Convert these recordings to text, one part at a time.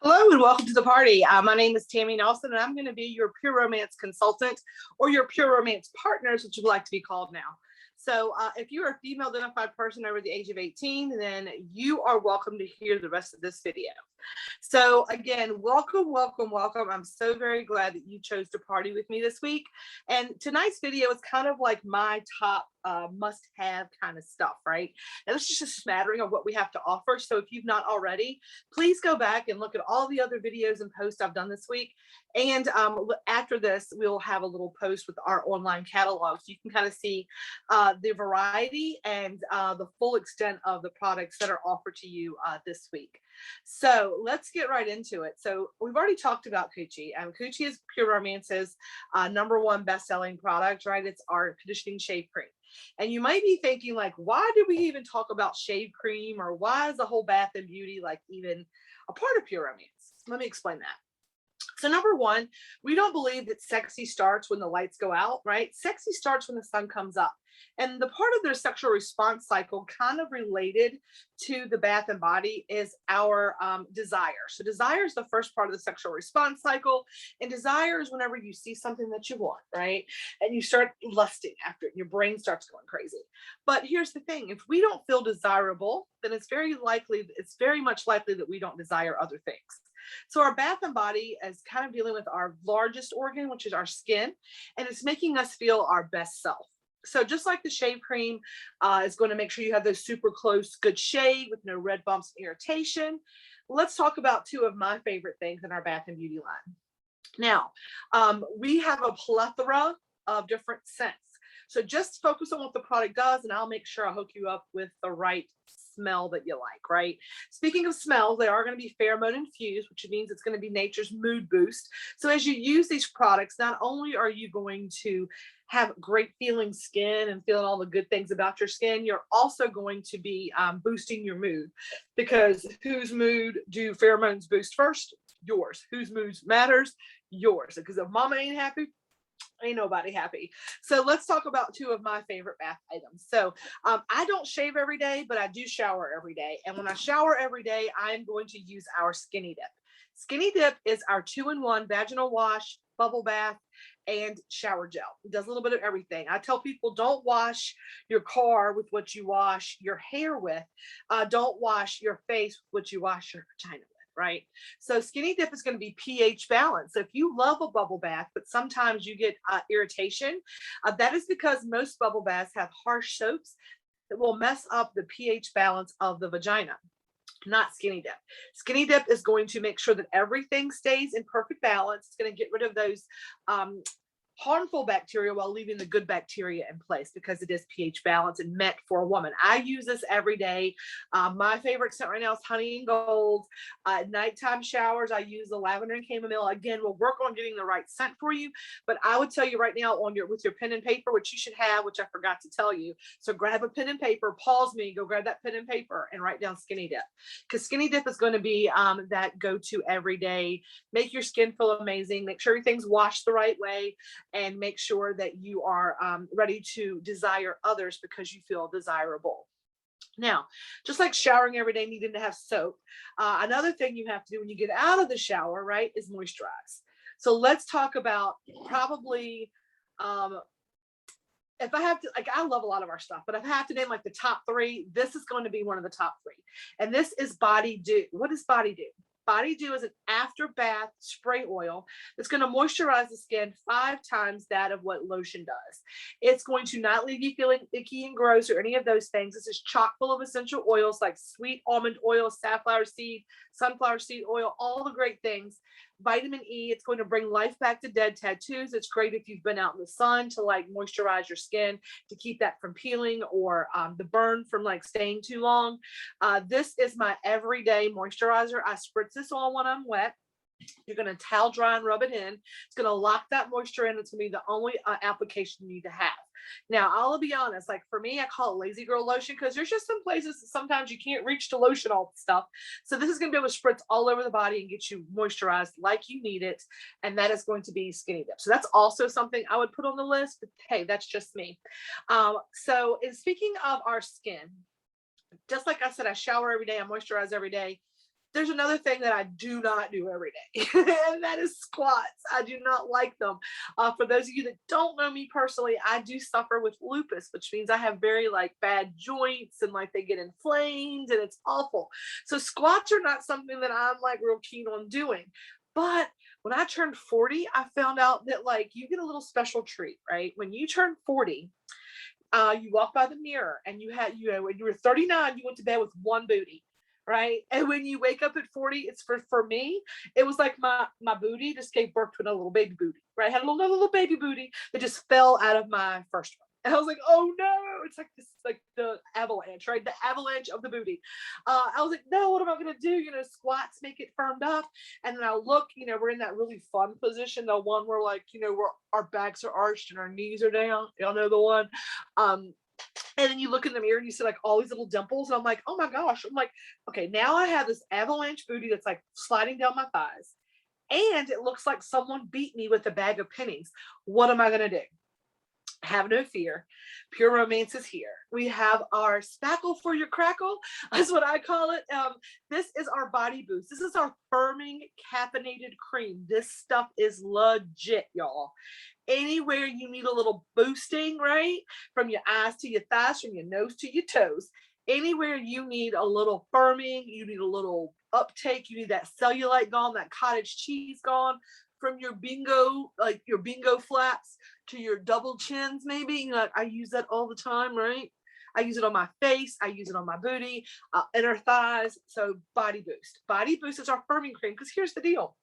Hello and welcome to the party. My name is Tammy Nelson and I'm going to be your pure romance consultant or your pure romance partners, which would like to be called now. So if you're a female identified person over the age of 18, then you are welcome to hear the rest of this video. So again, welcome, welcome, welcome. I'm so very glad that you chose to party with me this week. And tonight's video is kind of like my top must-have kind of stuff, right? And this is just a smattering of what we have to offer. So if you've not already, please go back and look at all the other videos and posts I've done this week. And after this, we'll have a little post with our online catalog, so you can kind of see the variety and the full extent of the products that are offered to you this week. So let's get right into it. So we've already talked about Coochie. Coochie is Pure Romance's #1 best-selling product, right? It's our conditioning shave cream. And you might be thinking, like, why did we even talk about shave cream, or why is the whole bath and beauty like even a part of Pure Romance? Let me explain that. So #1, we don't believe that sexy starts when the lights go out, right? Sexy starts when the sun comes up. And the part of their sexual response cycle kind of related to the bath and body is our desire. So desire is the first part of the sexual response cycle. And desire is whenever you see something that you want, right? And you start lusting after it, and your brain starts going crazy. But here's the thing, if we don't feel desirable, then it's very much likely that we don't desire other things. So our bath and body is kind of dealing with our largest organ, which is our skin, and it's making us feel our best self. So just like the shave cream is going to make sure you have those super close, good shave with no red bumps and irritation, let's talk about two of my favorite things in our bath and beauty line. Now, we have a plethora of different scents. So just focus on what the product does, and I'll make sure I hook you up with the right smell that you like, right? Speaking of smells, they are going to be pheromone infused, which means it's going to be nature's mood boost. So as you use these products, not only are you going to have great feeling skin and feeling all the good things about your skin, you're also going to be boosting your mood, because whose mood do pheromones boost first? Yours. Whose mood matters? Yours. Because if mama ain't happy, ain't nobody happy. So let's talk about two of my favorite bath items. So I don't shave every day, but I do shower every day. And when I shower every day, I'm going to use our Skinny Dip. Skinny Dip is our 2-in-1 vaginal wash, bubble bath, and shower gel. It does a little bit of everything. I tell people, don't wash your car with what you wash your hair with. Don't wash your face with what you wash your vagina with. Right? So Skinny Dip is going to be pH balanced. So if you love a bubble bath, but sometimes you get irritation, that is because most bubble baths have harsh soaps that will mess up the pH balance of the vagina. Not Skinny Dip. Skinny Dip is going to make sure that everything stays in perfect balance. It's going to get rid of those harmful bacteria while leaving the good bacteria in place, because it is pH balanced and meant for a woman. I use this every day. My favorite scent right now is Honey and Gold. Nighttime showers, I use the lavender and chamomile. Again, we'll work on getting the right scent for you, but I would tell you right now, with your pen and paper, which you should have, which I forgot to tell you. So grab a pen and paper, pause me, go grab that pen and paper and write down Skinny Dip, because Skinny Dip is going to be that go-to every day. Make your skin feel amazing. Make sure everything's washed the right way, and make sure that you are ready to desire others because you feel desirable. Now, just like showering every day, needing to have soap, another thing you have to do when you get out of the shower, right, is moisturize. So let's talk about probably, if I have to, like, I love a lot of our stuff, but if I have to name like the top 3, this is going to be one of the top 3. And this is Body Dew. What does Body Dew? Body Dew is an after bath spray oil that's going to moisturize the skin 5 times that of what lotion does. It's going to not leave you feeling icky and gross or any of those things. This is chock full of essential oils like sweet almond oil, safflower seed, sunflower seed oil, all the great things. Vitamin E, it's going to bring life back to dead tattoos. It's great if you've been out in the sun to like moisturize your skin to keep that from peeling, or the burn from like staying too long. This is my everyday moisturizer. I spritz this on when I'm wet. You're going to towel dry and rub it in. It's going to lock that moisture in. It's going to be the only application you need to have. Now, I'll be honest, like for me, I call it lazy girl lotion, because there's just some places that sometimes you can't reach to lotion all the stuff. So this is going to be able to spritz all over the body and get you moisturized like you need it. And that is going to be Skinny Dip. So that's also something I would put on the list, but hey, that's just me. So speaking of our skin, just like I said, I shower every day, I moisturize every day. There's another thing that I do not do every day, and that is squats. I do not like them. For those of you that don't know me personally, I do suffer with lupus, which means I have very like bad joints and like they get inflamed and it's awful. So squats are not something that I'm like real keen on doing. But when I turned 40, I found out that like you get a little special treat, right? When you turn 40, you walk by the mirror and when you were 39, you went to bed with one booty, right? And when you wake up at 40, it's for me, it was like my booty just gave birth to a little baby booty, right? I had a little baby booty that just fell out of my first one. And I was like, oh no, it's like this, like the avalanche, right? The avalanche of the booty. I was like, no, what am I going to do? Squats make it firmed up. And then I look, we're in that really fun position, the one where like, where our backs are arched and our knees are down. Y'all know the one. And then you look in the mirror and you see like all these little dimples. And I'm like, oh my gosh. I'm like, okay, now I have this avalanche booty that's like sliding down my thighs. And it looks like someone beat me with a bag of pennies. What am I going to do? Have no fear. Pure Romance is here. We have our spackle for your crackle. That's what I call it. This is our body boost. This is our firming caffeinated cream. This stuff is legit, y'all. Anywhere you need a little boosting, right? From your eyes to your thighs, from your nose to your toes. Anywhere you need a little firming, you need a little uptake, you need that cellulite gone, that cottage cheese gone, from your bingo flaps to your double chins, maybe. I use that all the time, right? I use it on my face. I use it on my booty, inner thighs. So body boost. Body boost is our firming cream, because here's the deal.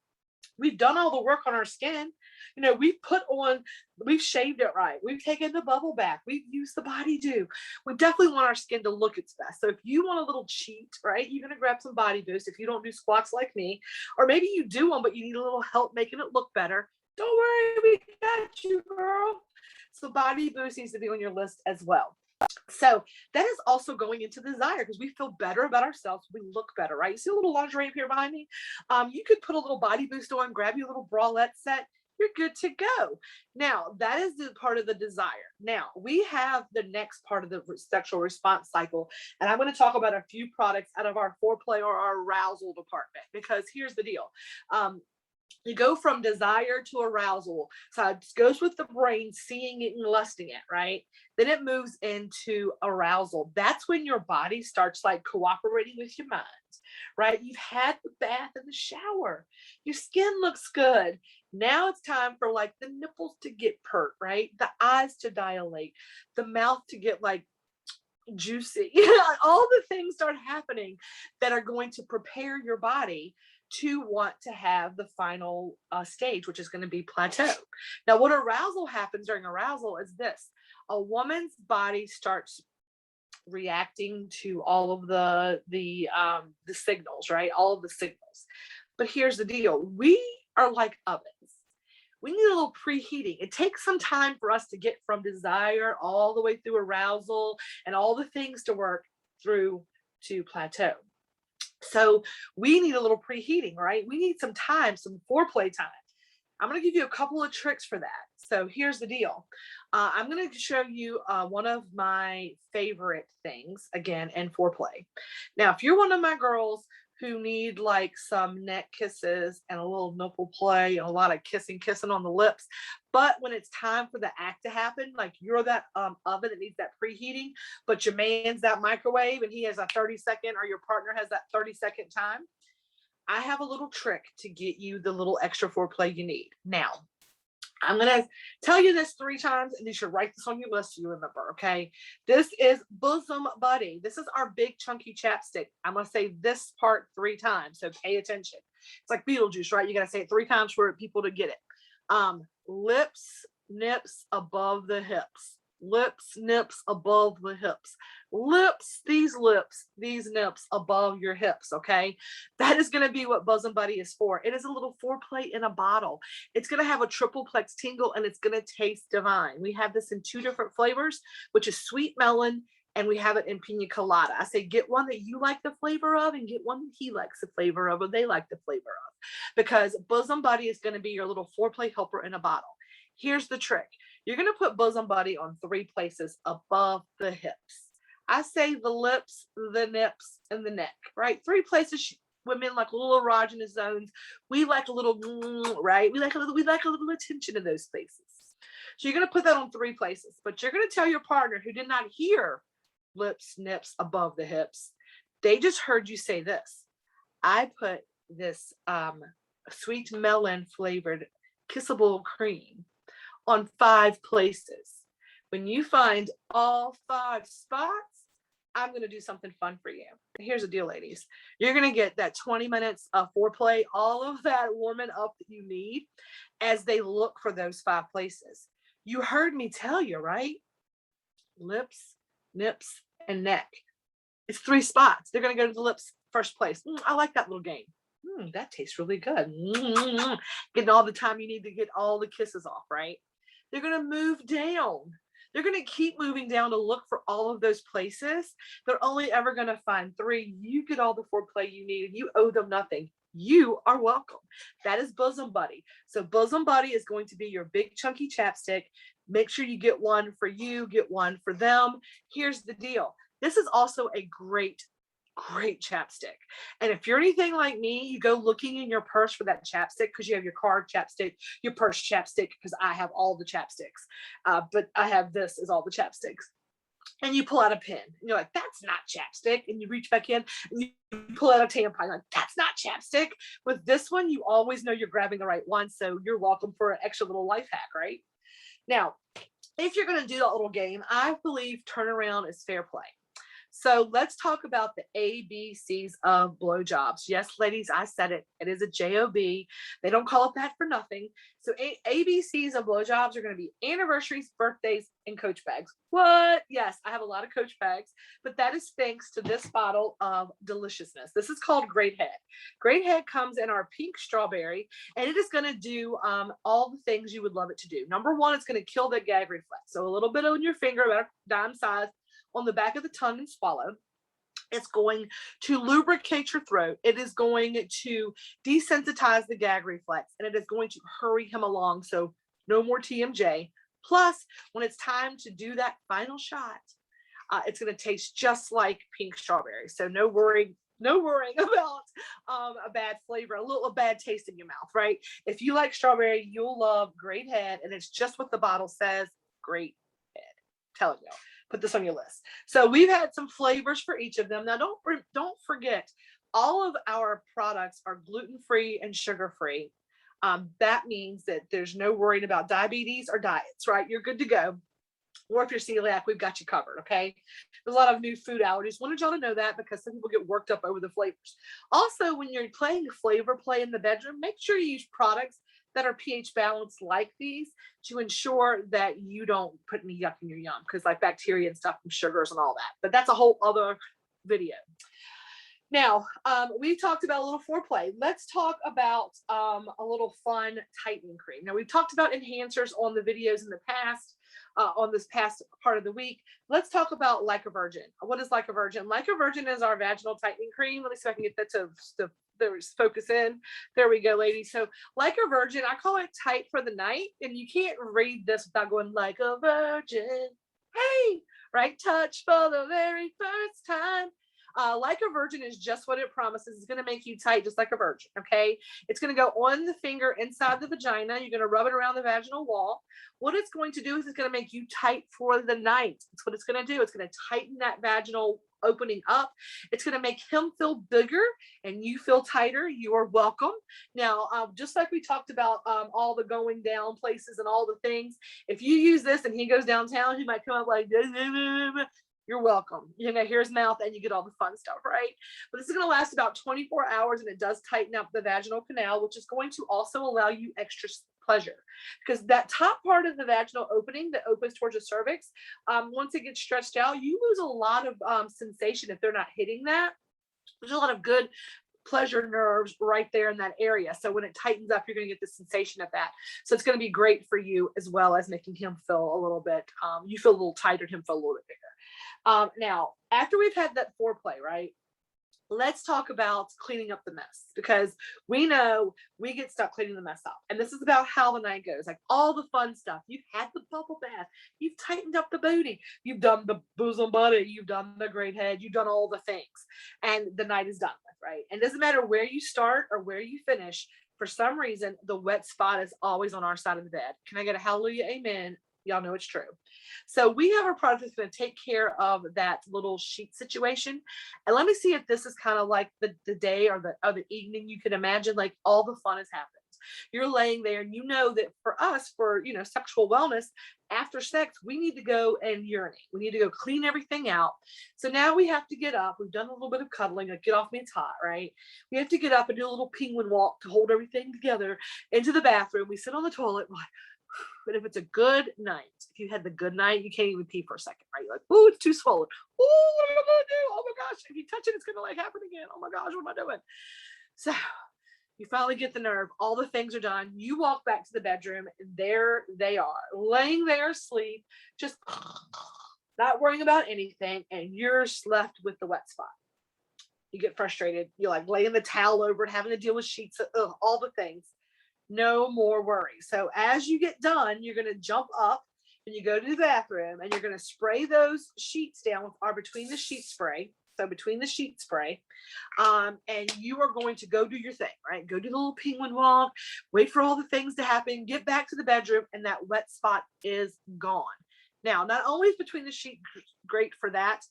We've done all the work on our skin. We've shaved it right. We've taken the bubble bath. We've used the body dew. We definitely want our skin to look its best. So if you want a little cheat, right, you're going to grab some body boost. If you don't do squats like me, or maybe you do them, but you need a little help making it look better, don't worry, we got you, girl. So body boost needs to be on your list as well. So that is also going into desire, because we feel better about ourselves. We look better, right? You see a little lingerie up here behind me? You could put a little body boost on, grab you a little bralette set. You're good to go. Now, that is the part of the desire. Now, we have the next part of the sexual response cycle, and I'm going to talk about a few products out of our foreplay or our arousal department, because here's the deal. You go from desire to arousal. So it goes with the brain, seeing it and lusting it, right? Then it moves into arousal. That's when your body starts like cooperating with your mind, right? You've had the bath and the shower. Your skin looks good. Now it's time for like the nipples to get pert, right? The eyes to dilate, the mouth to get like juicy. All the things start happening that are going to prepare your body to want to have the final stage, which is going to be plateau. Now, what arousal happens during arousal is this: a woman's body starts reacting to all of the signals, right? All of the signals. But here's the deal: we are like ovens. We need a little preheating. It takes some time for us to get from desire all the way through arousal and all the things to work through to plateau. So we need a little preheating, right? We need some time, some foreplay time. I'm going to give you a couple of tricks for that. So here's the deal. I'm going to show you one of my favorite things, again, in foreplay. Now, if you're one of my girls who need like some neck kisses and a little nipple play and a lot of kissing on the lips, but when it's time for the act to happen, like you're that oven that needs that preheating, but your man's that microwave and he has a 30-second, or your partner has that 30-second time, I have a little trick to get you the little extra foreplay you need. Now, I'm going to tell you this 3 times, and you should write this on your list so you remember, okay? This is Bosom Buddy. This is our big chunky chapstick. I'm going to say this part 3 times, so pay attention. It's like Beetlejuice, right? You got to say it 3 times for people to get it. Lips, nips above the hips. Lips, nips above the hips. Lips, these nips above your hips, okay? That is going to be what Bosom Buddy is for. It is a little foreplay in a bottle. It's going to have a tripleplex tingle, and it's going to taste divine. We have this in 2 different flavors, which is sweet melon, and we have it in pina colada. I say get one that you like the flavor of, and get one that he likes the flavor of, or they like the flavor of, because Bosom Buddy is going to be your little foreplay helper in a bottle. Here's the trick. You're going to put Bosom Buddy on 3 places above the hips. I say the lips, the nips, and the neck, right? 3 places women like little erogenous zones. We like a little, right? We like a little attention in those places. So you're going to put that on 3 places, but you're going to tell your partner who did not hear lips, nips, above the hips. They just heard you say this. I put this sweet melon flavored kissable cream on 5 places. When you find all 5 spots, I'm going to do something fun for you. Here's the deal, ladies. You're going to get that 20 minutes of foreplay, all of that warming up that you need as they look for those 5 places. You heard me tell you, right? Lips, nips, and neck. It's 3 spots. They're going to go to the lips first place. I like that little game. That tastes really good. Getting all the time you need to get all the kisses off, right? They're going to move down. They're going to keep moving down to look for all of those places. They're only ever going to find 3. You get all the foreplay you need, and you owe them nothing. You are welcome. That is Bosom Buddy. So Bosom Buddy is going to be your big chunky chapstick. Make sure you get one for you, get one for them. Here's the deal. This is also a great chapstick. And if you're anything like me, you go looking in your purse for that chapstick because you have your card chapstick, your purse chapstick, because I have all the chapsticks. But I have this as all the chapsticks. And you pull out a pen. And you're like, that's not chapstick. And you reach back in and you pull out a tampon. Like, that's not chapstick. With this one, you always know you're grabbing the right one. So you're welcome for an extra little life hack, right? Now, if you're going to do that little game, I believe turnaround is fair play. So let's talk about the ABCs of blowjobs. Yes, ladies, I said it. It is a JOB. They don't call it that for nothing. So ABCs of blowjobs are going to be anniversaries, birthdays, and Coach bags. What? Yes, I have a lot of Coach bags, but that is thanks to this bottle of deliciousness. This is called Great Head. Great Head comes in our pink strawberry, and it is going to do all the things you would love it to do. Number 1, it's going to kill the gag reflex. So a little bit on your finger, about a dime size, on the back of the tongue and swallow. It's going to lubricate your throat. It is going to desensitize the gag reflex, and it is going to hurry him along. So no more TMJ. Plus, when it's time to do that final shot, it's going to taste just like pink strawberry. So no worrying about a bad flavor, a bad taste in your mouth, right? If you like strawberry, you'll love Great Head, and it's just what the bottle says, Great Head. Telling you. Put this on your list. So we've had some flavors for each of them. Now, don't forget, all of our products are gluten-free and sugar-free. That means that there's no worrying about diabetes or diets, right? You're good to go. Or if you're celiac, we've got you covered, okay? There's a lot of new food allergies. Wanted y'all to know that because some people get worked up over the flavors. Also, when you're playing flavor play in the bedroom, make sure you use products that are pH balanced like these to ensure that you don't put any yuck in your yum, because like bacteria and stuff from sugars and all that. But that's a whole other video. Now, we talked about a little foreplay. Let's talk about a little fun tightening cream. Now, we've talked about enhancers on the videos in the past, on this past part of the week. Let's talk about Like a Virgin. What is Like a Virgin? Like a Virgin is our vaginal tightening cream. Let me see if I can get that to focus in. There we go, ladies. So Like a Virgin, I call it tight for the night. And you can't read this without going like a virgin. Hey, right touch for the very first time. Like a Virgin is just what it promises. It's going to make you tight just like a virgin, okay? It's going to go on the finger inside the vagina. You're going to rub it around the vaginal wall. What it's going to do is it's going to make you tight for the night. That's what it's going to do. It's going to tighten that vaginal opening up. It's going to make him feel bigger and you feel tighter. You are welcome. Now, just like we talked about all the going down places and all the things, if you use this and he goes downtown, he might come up like, you're welcome. You know, here's mouth and you get all the fun stuff, right? But this is going to last about 24 hours and it does tighten up the vaginal canal, which is going to also allow you extra pleasure, because that top part of the vaginal opening that opens towards the cervix, once it gets stretched out, you lose a lot of sensation if they're not hitting that. There's a lot of good pleasure nerves right there in that area. So when it tightens up, you're going to get the sensation of that. So it's going to be great for you, as well as making him feel a little bit, you feel a little tighter, him feel a little bit bigger. Now, after we've had that foreplay, right? let's talk about cleaning up the mess, because we know we get stuck cleaning the mess up. And this is about how the night goes, like all the fun stuff. You've had the bubble bath, you've tightened up the booty, you've done the bosom buddy, you've done the great head, you've done all the things, and the night is done with, right? And it doesn't matter where you start or where you finish. For some reason, the wet spot is always on our side of the bed. Can I get a hallelujah, amen? Y'all know it's true. So we have a product that's going to take care of that little sheet situation. And let me see if this is kind of like the day or the evening. You can imagine, like, all the fun has happened. You're laying there, and you know that for us, for sexual wellness, after sex, we need to go and urinate. We need to go clean everything out. So now we have to get up. We've done a little bit of cuddling, like get off me, it's hot, right? We have to get up and do a little penguin walk to hold everything together into the bathroom. We sit on the toilet. But if it's a good night, if you had the good night, you can't even pee for a second, right? You're like, oh, it's too swollen. Oh, what am I going to do? Oh my gosh. If you touch it, it's going to like happen again. Oh my gosh, what am I doing? So you finally get the nerve. All the things are done. You walk back to the bedroom, and there they are, laying there asleep, just not worrying about anything. And you're left with the wet spot. You get frustrated. You're like laying the towel over it, having to deal with sheets, all the things. No more worry. So as you get done, you're going to jump up and you go to the bathroom, and you're going to spray those sheets down with our between the sheet spray. So between the sheet spray, and you are going to go do your thing, right? Go do the little penguin walk, wait for all the things to happen, get back to the bedroom, and that wet spot is gone. Now, not only is between the sheet great for that,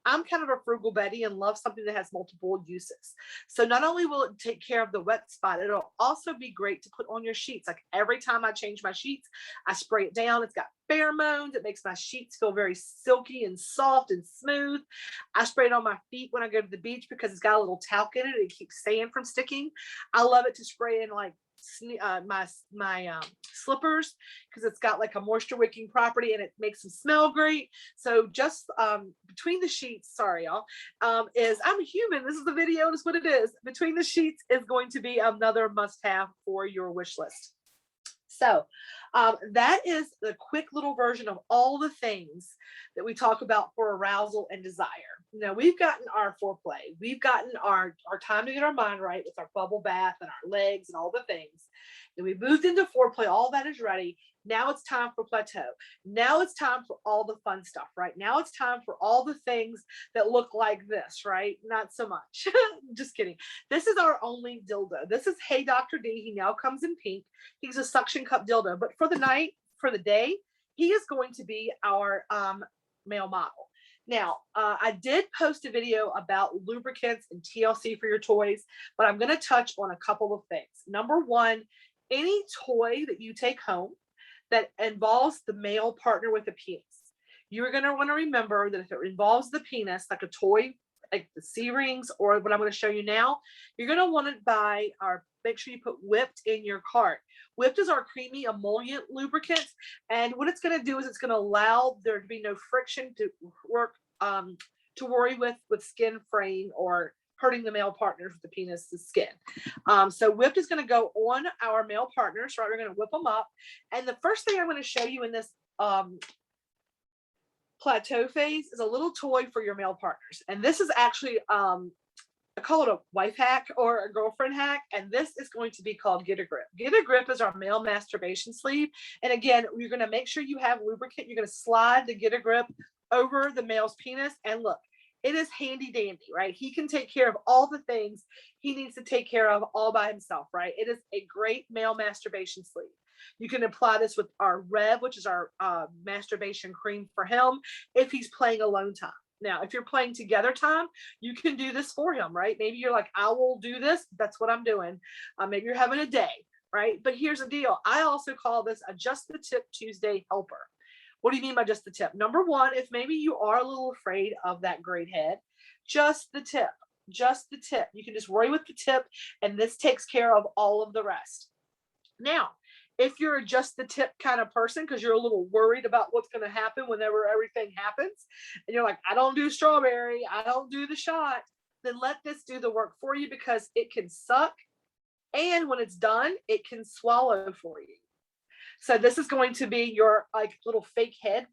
I'm kind of a frugal Betty and love something that has multiple uses. So not only will it take care of the wet spot, it'll also be great to put on your sheets. Like every time I change my sheets, I spray it down. It's got pheromones. It makes my sheets feel very silky and soft and smooth. I spray it on my feet when I go to the beach because it's got a little talc in it. It keeps sand from sticking. I love it to spray in like my slippers because it's got like a moisture wicking property and it makes them smell great. So just between the sheets, sorry y'all, is I'm a human. This is the video. This is what it is. Between the sheets is going to be another must-have for your wish list. So that is the quick little version of all the things that we talk about for arousal and desire. Now we've gotten our foreplay. We've gotten our time to get our mind right with our bubble bath and our legs and all the things. And we moved into foreplay. All that is ready. Now it's time for plateau. Now it's time for all the fun stuff, right? Now it's time for all the things that look like this, right? Not so much. Just kidding. This is our only dildo. This is Hey Dr. D. He now comes in pink. He's a suction cup dildo. But for the night, for the day, he is going to be our male model. Now, I did post a video about lubricants and TLC for your toys, but I'm going to touch on a couple of things. Number one, any toy that you take home that involves the male partner with a penis, you're going to want to remember that if it involves the penis, like a toy, like the C-rings or what I'm going to show you now, you're going to want to buy or make sure you put Whipped in your cart. Whipped is our creamy emollient lubricant. And what it's going to do is it's going to allow there to be no friction to work, to worry with skin fraying or hurting the male partners with the penis, the skin. So Whipped is going to go on our male partners, right? We're going to whip them up. And the first thing I'm going to show you in this plateau phase is a little toy for your male partners. And this is actually, I call it a wife hack or a girlfriend hack. And this is going to be called Get a Grip. Get a Grip is our male masturbation sleeve. And again, you're going to make sure you have lubricant. You're going to slide the Get a Grip over the male's penis. And look, it is handy dandy, right? He can take care of all the things he needs to take care of all by himself, right? It is a great male masturbation sleeve. You can apply this with our Rev, which is our masturbation cream for him if he's playing alone time. Now, if you're playing together time, you can do this for him, right? Maybe you're like, I will do this. That's what I'm doing. Maybe you're having a day, right? But here's the deal. I also call this a Just the Tip Tuesday helper. What do you mean by just the tip? Number one, if maybe you are a little afraid of that great head, just the tip. Just the tip. You can just worry with the tip, and this takes care of all of the rest. Now, if you're just the tip kind of person, because you're a little worried about what's going to happen whenever everything happens, and you're like, I don't do strawberry, I don't do the shot, then let this do the work for you because it can suck. And when it's done, it can swallow for you. So this is going to be your like little fake head.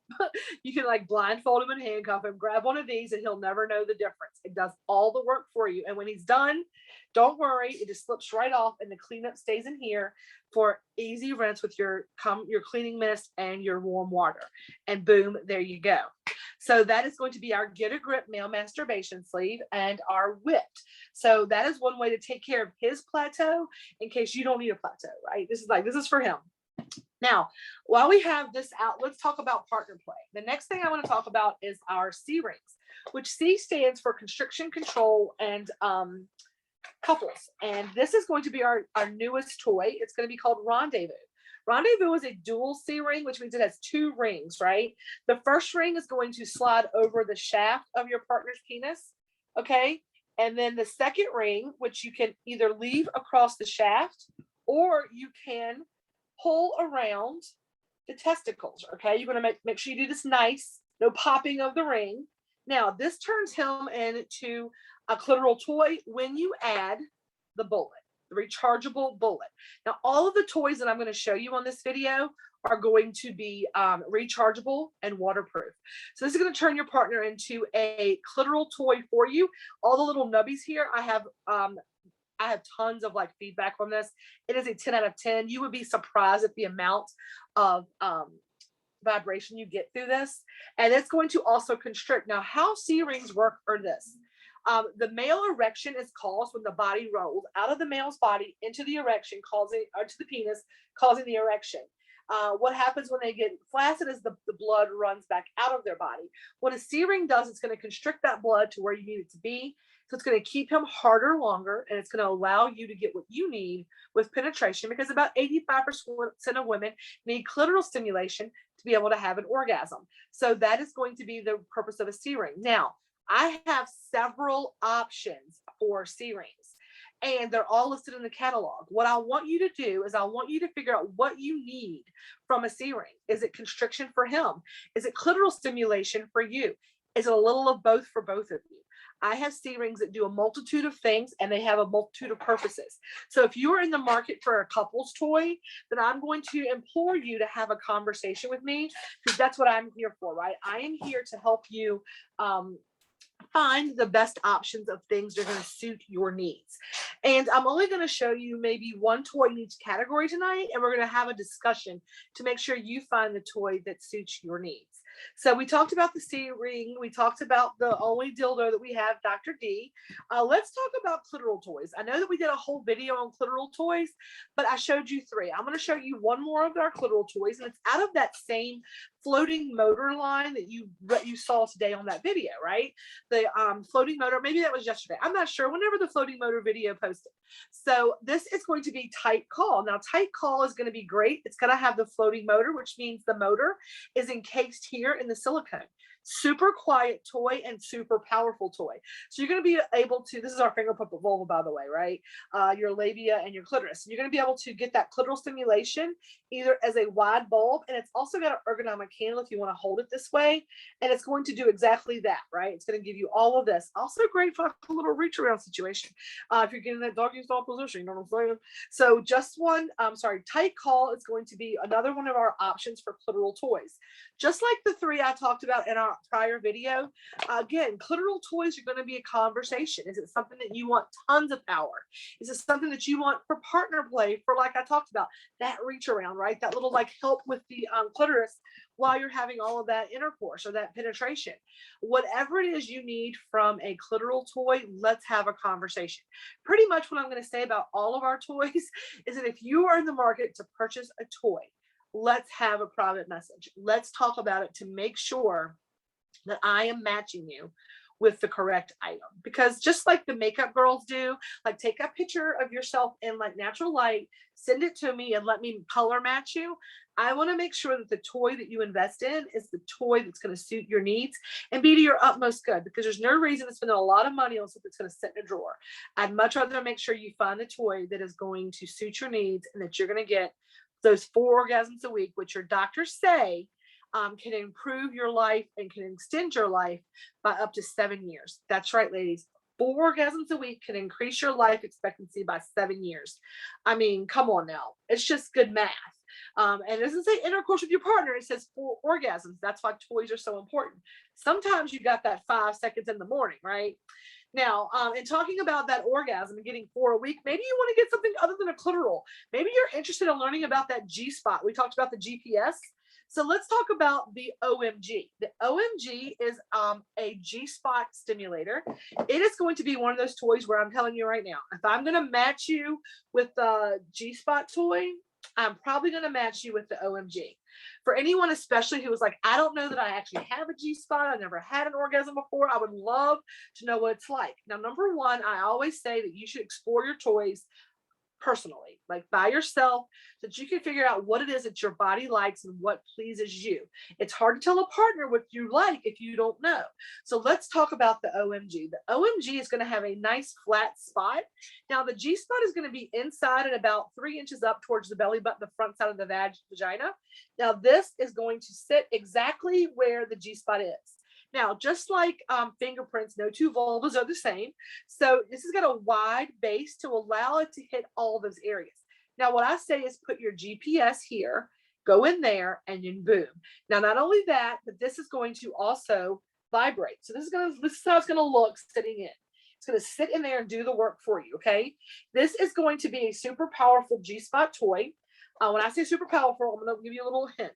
You can like blindfold him and handcuff him, grab one of these, and he'll never know the difference. It does all the work for you. And when he's done, don't worry, it just slips right off and the cleanup stays in here for easy rinse with your cleaning mist and your warm water. And boom, there you go. So that is going to be our Get a Grip male masturbation sleeve and our whipped. So that is one way to take care of his plateau in case you don't need a plateau, right? This is for him. Now, while we have this out, let's talk about partner play. The next thing I want to talk about is our C rings, which C stands for constriction, control, and couples. And this is going to be our newest toy. It's going to be called Rendezvous. Rendezvous is a dual C ring, which means it has 2 rings, right? The first ring is going to slide over the shaft of your partner's penis, okay? And then the second ring, which you can either leave across the shaft or you can pull around the testicles, okay? You're going to make sure you do this nice, no popping of the ring. Now, this turns him into a clitoral toy when you add the bullet. Rechargeable bullet. Now, all of the toys that I'm going to show you on this video are going to be rechargeable and waterproof. So this is going to turn your partner into a clitoral toy for you. All the little nubbies here, I have tons of like feedback on this. It is a 10 out of 10. You would be surprised at the amount of vibration you get through this. And it's going to also constrict. Now, how C rings work are this. The male erection is caused when the body rolls out of the male's body into the erection, to the penis, causing the erection. What happens when they get flaccid is the blood runs back out of their body. What a C ring does, it's going to constrict that blood to where you need it to be. So it's going to keep him harder longer, and it's going to allow you to get what you need with penetration, because about 85% of women need clitoral stimulation to be able to have an orgasm. So that is going to be the purpose of a C ring. Now, I have several options for C rings, and they're all listed in the catalog. What I want you to do is I want you to figure out what you need from a C ring. Is it constriction for him? Is it clitoral stimulation for you? Is it a little of both for both of you? I have C rings that do a multitude of things, and they have a multitude of purposes. So if you're in the market for a couple's toy, then I'm going to implore you to have a conversation with me, because that's what I'm here for, right? I am here to help you find the best options of things that are going to suit your needs. And I'm only going to show you maybe one toy in each category tonight, and we're going to have a discussion to make sure you find the toy that suits your needs. So we talked about the C ring. We talked about the only dildo that we have, Dr. D. Let's talk about clitoral toys. I know that we did a whole video on clitoral toys, but I showed you 3. I'm going to show you one more of our clitoral toys, and it's out of that same floating motor line that you saw today on that video, right? The floating motor, maybe that was yesterday. I'm not sure, whenever the floating motor video posted. So this is going to be Tight Call. Now, Tight Call is going to be great. It's going to have the floating motor, which means the motor is encased here in the silicone. Super quiet toy and super powerful toy. So you're going to be able to, this is our finger puppet vulva, by the way, right? Your labia and your clitoris. You're going to be able to get that clitoral stimulation either as a wide bulb, and it's also got an ergonomic handle if you want to hold it this way, and it's going to do exactly that, right? It's going to give you all of this. Also great for a little reach around situation if you're getting that doggy style position, you know what I'm saying? So just Tight Call is going to be another one of our options for clitoral toys. Just like the 3 I talked about in our prior video, again, clitoral toys are going to be a conversation. Is it something that you want tons of power? Is it something that you want for partner play, for, like I talked about, that reach around, right? That little like help with the clitoris while you're having all of that intercourse or that penetration. Whatever it is you need from a clitoral toy, let's have a conversation. Pretty much what I'm going to say about all of our toys is that if you are in the market to purchase a toy, let's have a private message. Let's talk about it to make sure that I am matching you with the correct item. Because just like the makeup girls do, like take a picture of yourself in like natural light, send it to me and let me color match you. I want to make sure that the toy that you invest in is the toy that's going to suit your needs and be to your utmost good, because there's no reason to spend a lot of money on something that's going to sit in a drawer. I'd much rather make sure you find the toy that is going to suit your needs and that you're going to get those 4 orgasms a week, which your doctors say can improve your life and can extend your life by up to 7 years. That's right, ladies. 4 orgasms a week can increase your life expectancy by 7 years. I mean, come on now. It's just good math. And it doesn't say intercourse with your partner. It says for orgasms. That's why toys are so important. Sometimes you got that 5 seconds in the morning, right? Now, in talking about that orgasm and getting 4 a week, maybe you want to get something other than a clitoral. Maybe you're interested in learning about that G spot. We talked about the GPS. So let's talk about the OMG. The OMG is a G spot stimulator. It is going to be one of those toys where I'm telling you right now, if I'm going to match you with the G spot toy, I'm probably going to match you with the OMG. For anyone, especially who was like, I don't know that I actually have a G spot. I've never had an orgasm before. I would love to know what it's like. Now, number one, I always say that you should explore your toys personally, like by yourself, so that you can figure out what it is that your body likes and what pleases you. It's hard to tell a partner what you like if you don't know. So let's talk about the OMG. The OMG is going to have a nice flat spot. Now the G spot is going to be inside and about 3 inches up towards the belly button, the front side of the vagina. Now this is going to sit exactly where the G spot is. Now, just like fingerprints, no two vulvas are the same. So this has got a wide base to allow it to hit all those areas. Now, what I say is put your GPS here, go in there, and then boom. Now, not only that, but this is going to also vibrate. So this is how it's going to look sitting in. It's going to sit in there and do the work for you, okay? This is going to be a super powerful G-spot toy. When I say super powerful, I'm going to give you a little hint.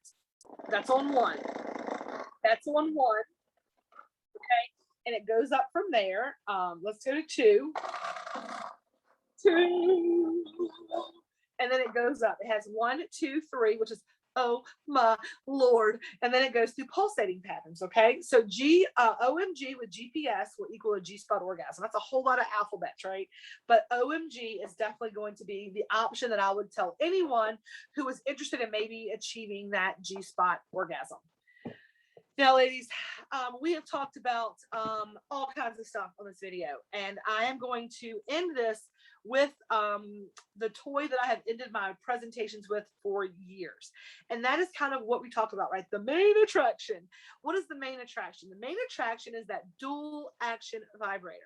That's on one. That's on one. Okay, and it goes up from there. Let's go to 2, and then it goes up. It has 1, 2, 3, which is oh my Lord, and then it goes through pulsating patterns. Okay, so OMG with GPS will equal a G-spot orgasm. That's a whole lot of alphabets, right? But OMG is definitely going to be the option that I would tell anyone who is interested in maybe achieving that G-spot orgasm. Now, ladies, we have talked about all kinds of stuff on this video, and I am going to end this with the toy that I have ended my presentations with for years. And that is kind of what we talk about, right? The main attraction. What is the main attraction? The main attraction is that dual action vibrator,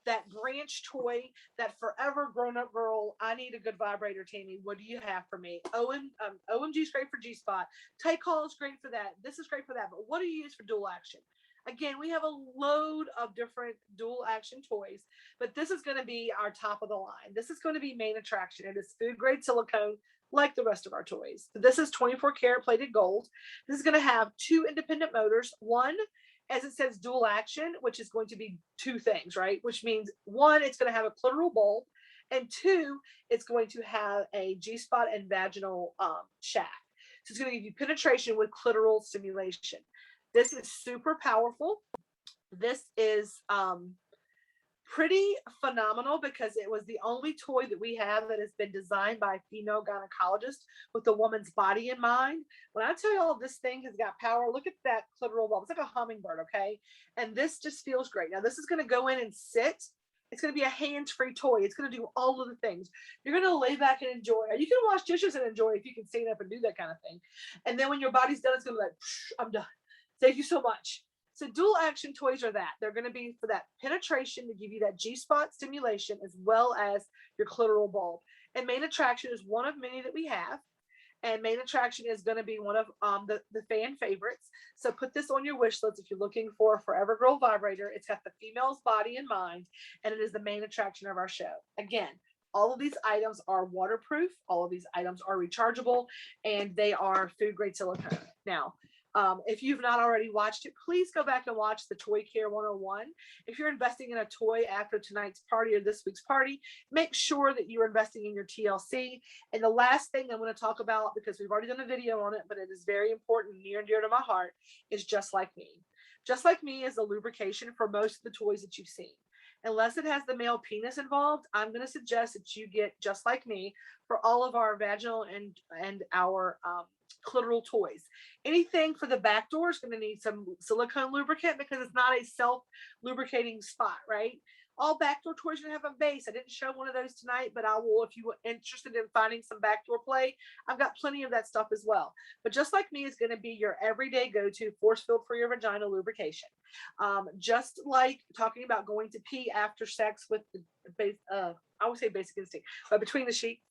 that branch toy, that forever grown-up girl, I need a good vibrator, Tammy. What do you have for me? OMG is great for G-spot. Tight call is great for that. This is great for that. But what do you use for dual action? Again, we have a load of different dual action toys, but this is going to be our top of the line. This is going to be main attraction. It is food grade silicone like the rest of our toys. This is 24 karat plated gold. This is going to have 2 independent motors. One, as it says, dual action, which is going to be 2 things, right? Which means 1, it's going to have a clitoral bulb, and 2, it's going to have a G-spot and vaginal shaft. So it's going to give you penetration with clitoral stimulation. This is super powerful. This is pretty phenomenal because it was the only toy that we have that has been designed by a female gynecologist with the woman's body in mind. When I tell you all this thing has got power, look at that clitoral bulb. It's like a hummingbird, okay? And this just feels great. Now, this is going to go in and sit. It's going to be a hands-free toy. It's going to do all of the things. You're going to lay back and enjoy. You can wash dishes and enjoy if you can stand up and do that kind of thing. And then when your body's done, it's going to be like, I'm done. Thank you so much. So dual action toys are that. They're going to be for that penetration to give you that G-spot stimulation as well as your clitoral bulb. And main attraction is one of many that we have. And main attraction is going to be one of the fan favorites. So put this on your wish list if you're looking for a Forever Girl vibrator. It's got the female's body in mind, and it is the main attraction of our show. Again, all of these items are waterproof. All of these items are rechargeable, and they are food grade silicone. Now, if you've not already watched it, please go back and watch the Toy Care 101. If you're investing in a toy after tonight's party or this week's party, make sure that you're investing in your TLC. And the last thing I'm going to talk about, because we've already done a video on it, but it is very important, near and dear to my heart, is Just Like Me. Just Like Me is a lubrication for most of the toys that you've seen. Unless it has the male penis involved, I'm going to suggest that you get Just Like Me for all of our vaginal and our clitoral toys. Anything for the back door is going to need some silicone lubricant because it's not a self-lubricating spot, right? All backdoor toys are going to have a base. I didn't show one of those tonight, but I will if you were interested in finding some backdoor play. I've got plenty of that stuff as well. But Just Like Me is going to be your everyday go-to force field for your vagina lubrication. Just like talking about going to pee after sex with the I would say basic instinct, but between the sheets.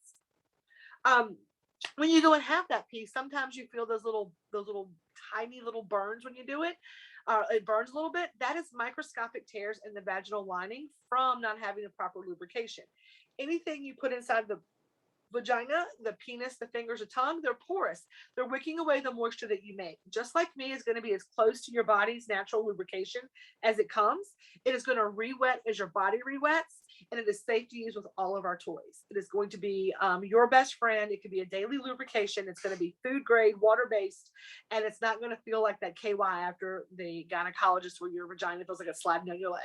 when you go and have that piece, sometimes you feel those little tiny little burns when you do it. It burns a little bit. That is microscopic tears in the vaginal lining from not having the proper lubrication. Anything you put inside the vagina, the penis, the fingers, the tongue, they're porous. They're wicking away the moisture that you make. Just like me is going to be as close to your body's natural lubrication as it comes. It is going to re-wet as your body re-wets, and it is safe to use with all of our toys. It is going to be your best friend. It could be a daily lubrication. It's going to be food grade, water based, and it's not going to feel like that KY after the gynecologist where your vagina feels like it's sliding down your leg.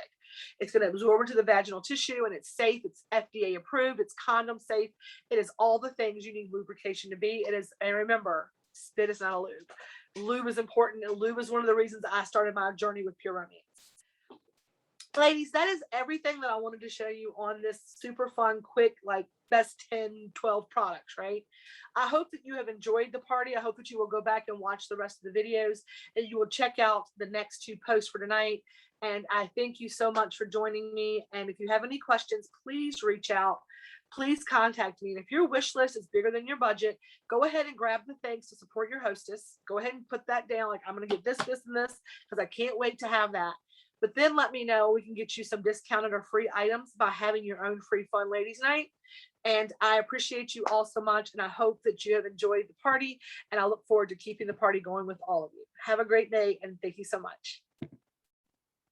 It's going to absorb into the vaginal tissue, and it's safe. It's FDA approved. It's condom safe. It is all the things you need lubrication to be. It is, and remember, spit is not a lube. Lube is important, and lube is one of the reasons I started my journey with Pure Romance. Ladies, that is everything that I wanted to show you on this super fun, quick, like best 10, 12 products, right? I hope that you have enjoyed the party. I hope that you will go back and watch the rest of the videos, and you will check out the next 2 posts for tonight. And I thank you so much for joining me. And if you have any questions, please reach out. Please contact me. And if your wish list is bigger than your budget, go ahead and grab the things to support your hostess. Go ahead and put that down. Like, I'm going to get this, this, and this, because I can't wait to have that. But then let me know. We can get you some discounted or free items by having your own free fun ladies night. And I appreciate you all so much. And I hope that you have enjoyed the party. And I look forward to keeping the party going with all of you. Have a great day. And thank you so much.